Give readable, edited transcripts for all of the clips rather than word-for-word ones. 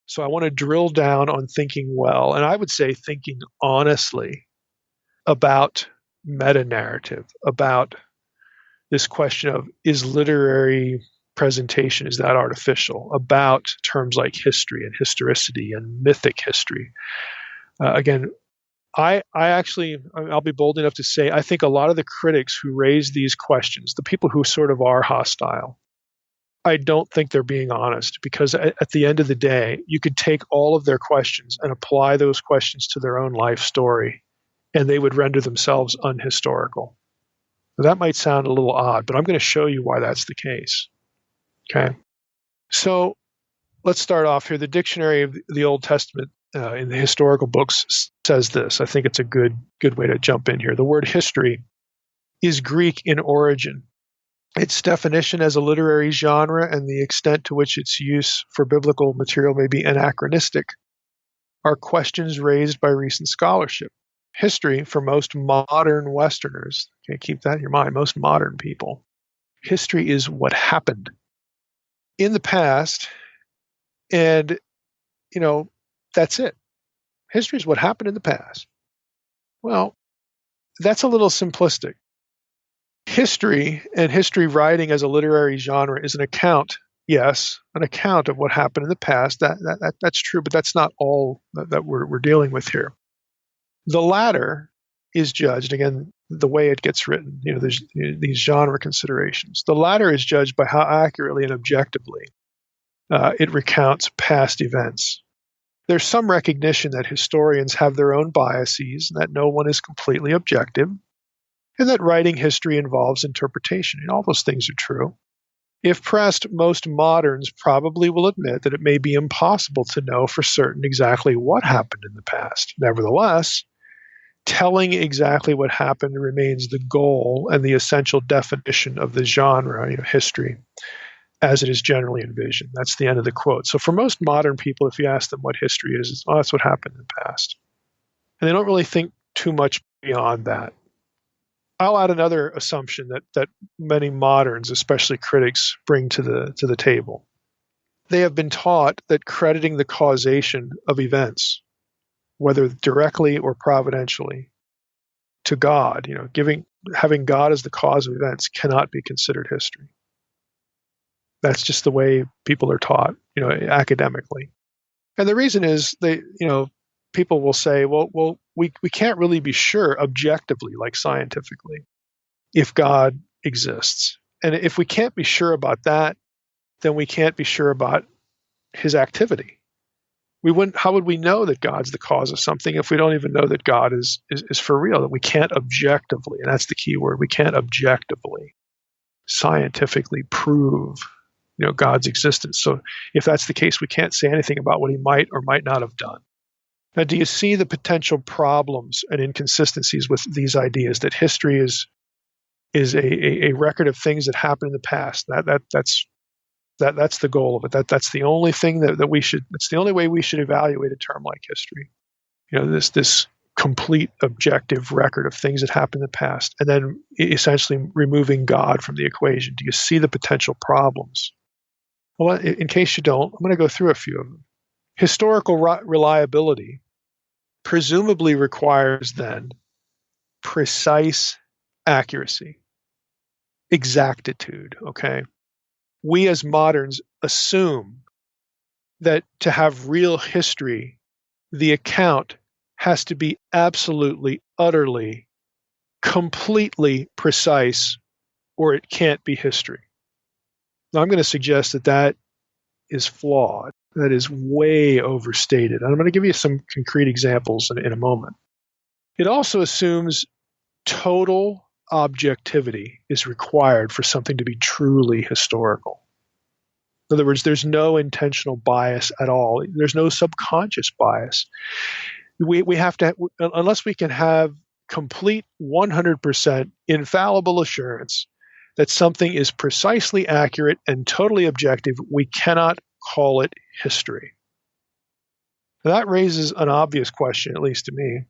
So I want to drill down on thinking well, and I would say thinking honestly about meta-narrative, about this question of, is literary presentation, is that artificial? About terms like history and historicity and mythic history. Again, I'll be bold enough to say, I think a lot of the critics who raise these questions, the people who sort of are hostile, I don't think they're being honest, because at the end of the day, you could take all of their questions and apply those questions to their own life story, and they would render themselves unhistorical. That might sound a little odd, but I'm going to show you why that's the case. Okay. So let's start off here. The Dictionary of the Old Testament in the historical books says this. I think it's a good way to jump in here. The word history is Greek in origin. Its definition as a literary genre and the extent to which its use for biblical material may be anachronistic are questions raised by recent scholarship. History, for most modern Westerners, okay, keep that in your mind, most modern people, history is what happened in the past, and, that's it. History is what happened in the past. Well, that's a little simplistic. History and history writing as a literary genre is an account, yes, an account of what happened in the past. That's true, but that's not all that we're dealing with here. The latter is judged, again, the way it gets written. There's these genre considerations. The latter is judged by how accurately and objectively it recounts past events. There's some recognition that historians have their own biases, and that no one is completely objective, and that writing history involves interpretation. And all those things are true. If pressed, most moderns probably will admit that it may be impossible to know for certain exactly what happened in the past. Nevertheless, telling exactly what happened remains the goal and the essential definition of the genre, history, as it is generally envisioned. That's the end of the quote. So for most modern people, if you ask them what history is, it's, that's what happened in the past. And they don't really think too much beyond that. I'll add another assumption that many moderns, especially critics, bring to the table. They have been taught that crediting the causation of events, whether directly or providentially, to God, having God as the cause of events, cannot be considered history. That's just the way people are taught, academically. And the reason is people will say, well, we can't really be sure objectively, like scientifically, if God exists. And if we can't be sure about that, then we can't be sure about his activity. How would we know that God's the cause of something if we don't even know that God is for real, that we can't objectively, and that's the key word, we can't objectively, scientifically prove God's existence. So if that's the case, we can't say anything about what he might or might not have done. Now, do you see the potential problems and inconsistencies with these ideas that history is a record of things that happened in the past? That's the goal of it. That's the only thing that we should. That's the only way we should evaluate a term like history. This complete objective record of things that happened in the past, and then essentially removing God from the equation. Do you see the potential problems? Well, in case you don't, I'm going to go through a few of them. Historical reliability presumably requires then precise accuracy, exactitude, okay? We as moderns assume that to have real history, the account has to be absolutely, utterly, completely precise, or it can't be history. Now, I'm going to suggest that is flawed. That is way overstated. And I'm going to give you some concrete examples in a moment. It also assumes total objectivity is required for something to be truly historical. In other words, there's no intentional bias at all. There's no subconscious bias. We have to, unless we can have complete 100% infallible assurance that something is precisely accurate and totally objective, we cannot call it history. Now, that raises an obvious question, at least to me.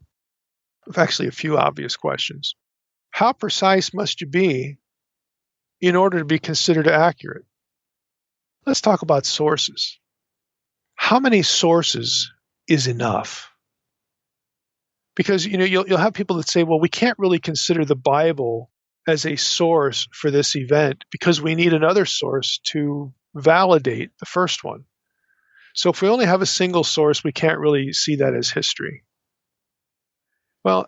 Actually, a few obvious questions. How precise must you be in order to be considered accurate? Let's talk about sources. how many sources is enough? Because you'll have people that say, well, we can't really consider the Bible as a source for this event because we need another source to validate the first one. So if we only have a single source, we can't really see that as history. Well,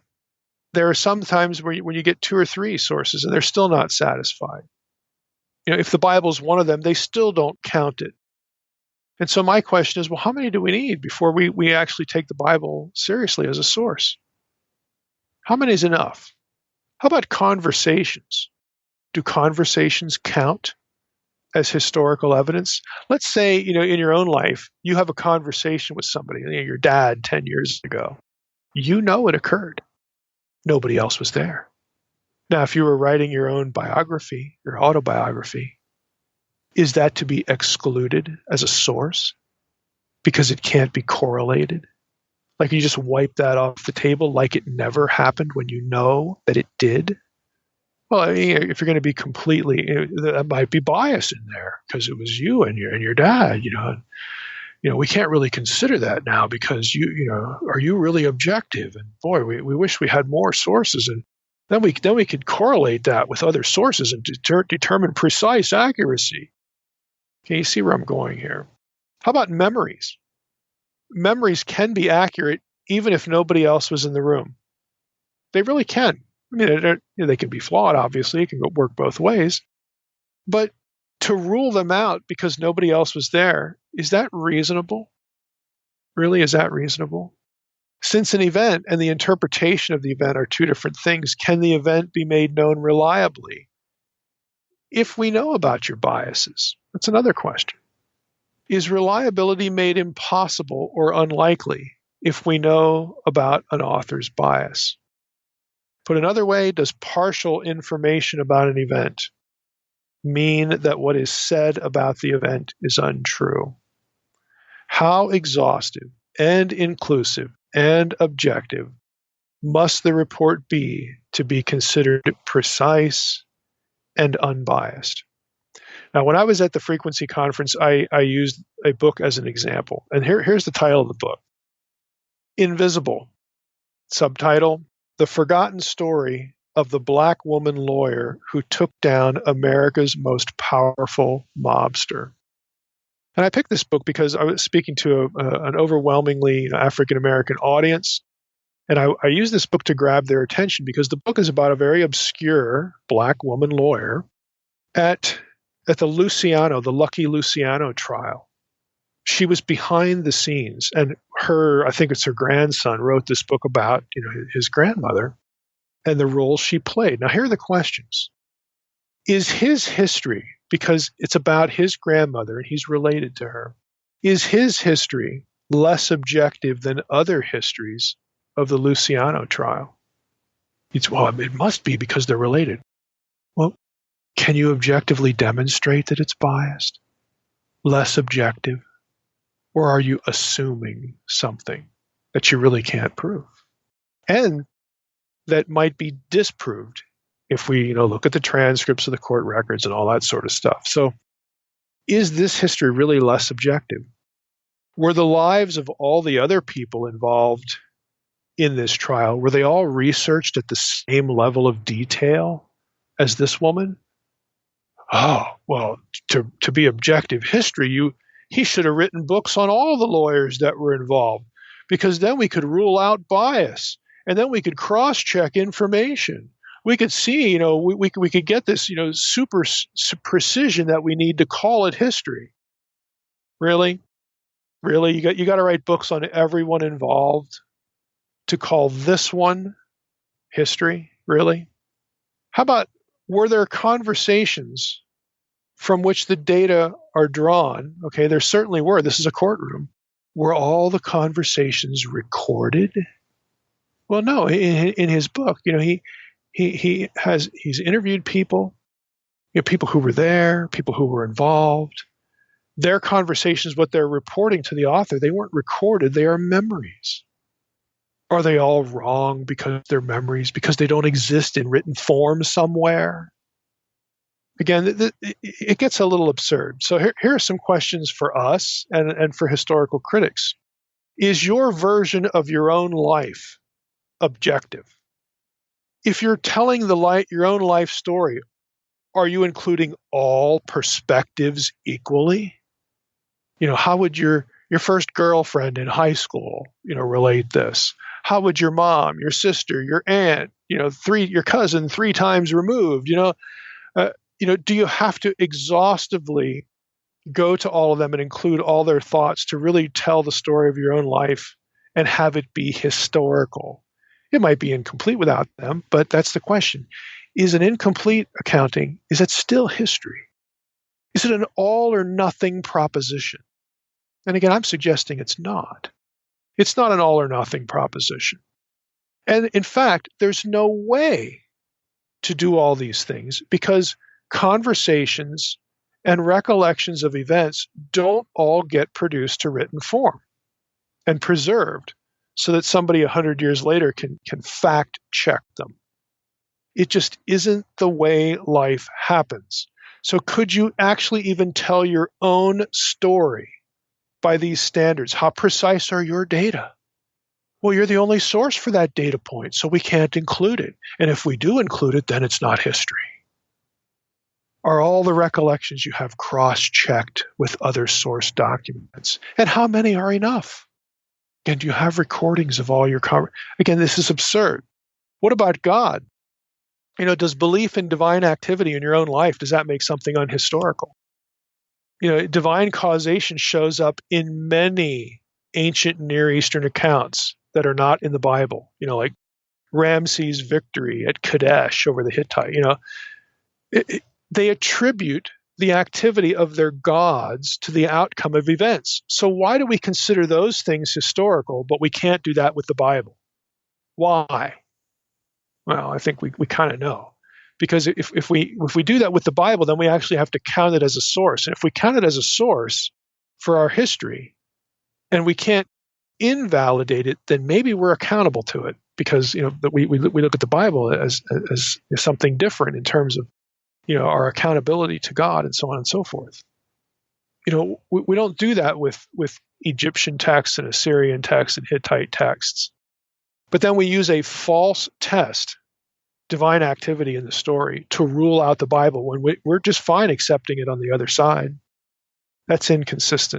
there are some times when you get two or three sources and they're still not satisfied. If the Bible's one of them, they still don't count it. And so my question is, well, how many do we need before we actually take the Bible seriously as a source? How many is enough? How about conversations? Do conversations count as historical evidence? Let's say, in your own life, you have a conversation with somebody, your dad 10 years ago. You know it occurred. Nobody else was there. Now, if you were writing your own biography, your autobiography, is that to be excluded as a source because it can't be correlated? Like you just wipe that off the table like it never happened when you know that it did? Well, if you're going to be completely, that might be bias in there because it was you and your dad, we can't really consider that now because are you really objective? And boy, we wish we had more sources, and then we could correlate that with other sources and determine precise accuracy. Can you see where I'm going here? How about memories? Memories can be accurate even if nobody else was in the room. They really can. I mean, they can be flawed, obviously. It can work both ways. But to rule them out because nobody else was there, is that reasonable? Really, is that reasonable? Since an event and the interpretation of the event are two different things, can the event be made known reliably? If we know about your biases, that's another question. Is reliability made impossible or unlikely if we know about an author's bias? Put another way, does partial information about an event mean that what is said about the event is untrue? How exhaustive and inclusive and objective must the report be to be considered precise and unbiased? Now, when I was at the Frequency Conference, I used a book as an example. And here's the title of the book. Invisible. Subtitle, The Forgotten Story of the Black Woman Lawyer Who Took Down America's Most Powerful Mobster. And I picked this book because I was speaking to an overwhelmingly African-American audience. And I used this book to grab their attention because the book is about a very obscure Black woman lawyer at the Lucky Luciano trial. She was behind the scenes, and I think it's her grandson, wrote this book about his grandmother and the role she played. Now, here are the questions. Is his history, because it's about his grandmother and he's related to her, is his history less objective than other histories of the Luciano trial? It must be because they're related. Well, can you objectively demonstrate that it's biased, less objective? Or are you assuming something that you really can't prove? And that might be disproved if we look at the transcripts of the court records and all that sort of stuff. So is this history really less objective? Were the lives of all the other people involved in this trial, were they all researched at the same level of detail as this woman? Oh, well, to be objective history, he should have written books on all the lawyers that were involved, because then we could rule out bias, and then we could cross-check information. We could see, we could get this, super precision that we need to call it history. Really? Really? You got to write books on everyone involved to call this one history? Really? How about, were there conversations from which the data are drawn? Okay, there certainly were. This is a courtroom. Were all the conversations recorded? Well, no. In his book, he's interviewed people, people who were there, people who were involved. Their conversations, what they're reporting to the author, they weren't recorded. They are memories. Are they all wrong because they're memories, because they don't exist in written form somewhere? Again, it gets a little absurd. So here are some questions for us and for historical critics. Is your version of your own life objective? If you're telling your own life story, are you including all perspectives equally? How would your first girlfriend in high school, relate this? How would your mom, your sister, your aunt, your cousin 3 times removed, do you have to exhaustively go to all of them and include all their thoughts to really tell the story of your own life and have it be historical? It might be incomplete without them, but that's the question. Is an incomplete accounting, is it still history? Is it an all or nothing proposition? And again, I'm suggesting it's not. It's not an all or nothing proposition. And in fact, there's no way to do all these things because conversations and recollections of events don't all get produced to written form and preserved so that somebody 100 years later can fact check them. It just isn't the way life happens. So could you actually even tell your own story by these standards? How precise are your data? Well, you're the only source for that data point, so we can't include it. And if we do include it, then it's not history. Are all the recollections you have cross-checked with other source documents? And how many are enough? And do you have recordings of all your Again, this is absurd. What about God? Does belief in divine activity in your own life, does that make something unhistorical? Divine causation shows up in many ancient Near Eastern accounts that are not in the Bible, like Ramses' victory at Kadesh over the Hittite. They attribute the activity of their gods to the outcome of events. So why do we consider those things historical, but we can't do that with the Bible? Why? Well, I think we kind of know. Because if we do that with the Bible, then we actually have to count it as a source. And if we count it as a source for our history, and we can't invalidate it, then maybe we're accountable to it. Because we look at the Bible as something different in terms of our accountability to God and so on and so forth. We don't do that with Egyptian texts and Assyrian texts and Hittite texts. But then we use a false test, divine activity in the story, to rule out the Bible when we're just fine accepting it on the other side. That's inconsistent.